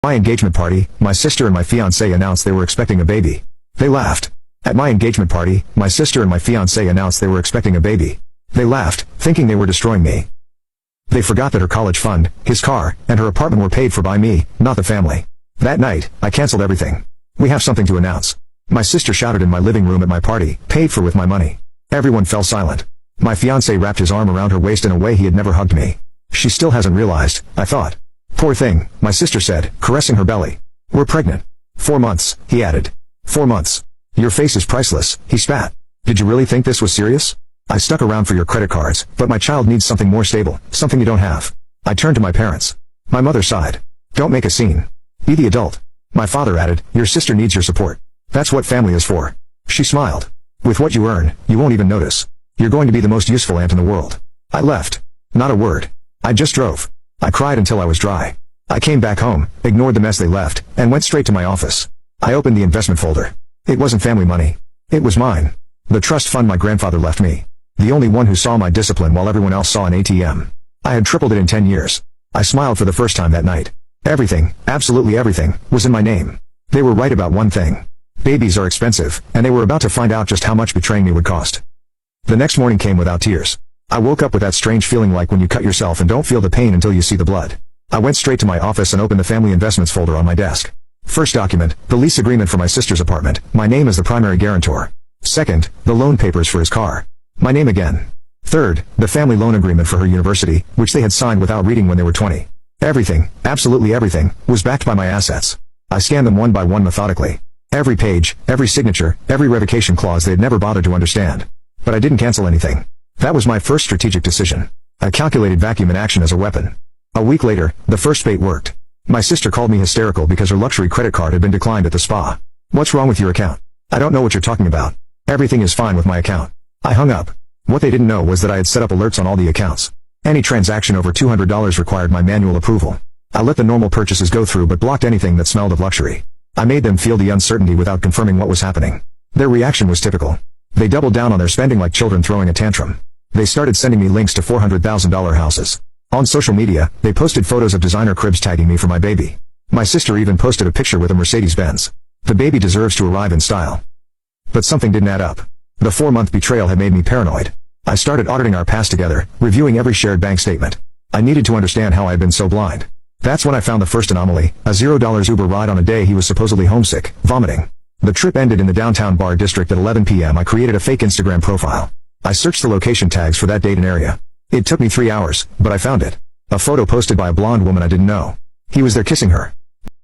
My engagement party, my sister and my fiancé announced they were expecting a baby. They laughed. At my engagement party, my sister and my fiancé announced they were expecting a baby. They laughed, thinking they were destroying me. They forgot that her college fund, his car, and her apartment were paid for by me, not the family. That night, I canceled everything. We have something to announce. My sister shouted in my living room at my party, paid for with my money. Everyone fell silent. My fiancé wrapped his arm around her waist in a way he had never hugged me. She still hasn't realized, I thought. Poor thing, my sister said, caressing her belly. We're pregnant. 4 months, he added. 4 months. Your face is priceless, he spat. Did you really think this was serious? I stuck around for your credit cards, but my child needs something more stable, something you don't have. I turned to my parents. My mother sighed. Don't make a scene. Be the adult. My father added, your sister needs your support. That's what family is for. She smiled. With what you earn, you won't even notice. You're going to be the most useful aunt in the world. I left. Not a word. I just drove. I cried until I was dry. I came back home, ignored the mess they left, and went straight to my office. I opened the investment folder. It wasn't family money. It was mine. The trust fund my grandfather left me. The only one who saw my discipline while everyone else saw an ATM. I had tripled it in 10 years. I smiled for the first time that night. Everything, absolutely everything, was in my name. They were right about one thing. Babies are expensive, and they were about to find out just how much betraying me would cost. The next morning came without tears. I woke up with that strange feeling like when you cut yourself and don't feel the pain until you see the blood. I went straight to my office and opened the family investments folder on my desk. First document, the lease agreement for my sister's apartment, my name as the primary guarantor. Second, the loan papers for his car. My name again. Third, the family loan agreement for her university, which they had signed without reading when they were 20. Everything, absolutely everything, was backed by my assets. I scanned them one by one methodically. Every page, every signature, every revocation clause they had never bothered to understand. But I didn't cancel anything. That was my first strategic decision. I calculated vacuum in action as a weapon. A week later, the first bait worked. My sister called me hysterical because her luxury credit card had been declined at the spa. What's wrong with your account? I don't know what you're talking about. Everything is fine with my account. I hung up. What they didn't know was that I had set up alerts on all the accounts. Any transaction over $200 required my manual approval. I let the normal purchases go through but blocked anything that smelled of luxury. I made them feel the uncertainty without confirming what was happening. Their reaction was typical. They doubled down on their spending like children throwing a tantrum. They started sending me links to $400,000 houses. On social media, they posted photos of designer cribs tagging me for my baby. My sister even posted a picture with a Mercedes-Benz. The baby deserves to arrive in style. But something didn't add up. The 4-month betrayal had made me paranoid. I started auditing our past together, reviewing every shared bank statement. I needed to understand how I had been so blind. That's when I found the first anomaly, a $0 Uber ride on a day he was supposedly homesick, vomiting. The trip ended in the downtown bar district at 11 p.m. I created a fake Instagram profile. I searched the location tags for that date and area. It took me 3 hours, but I found it. A photo posted by a blonde woman I didn't know. He was there kissing her.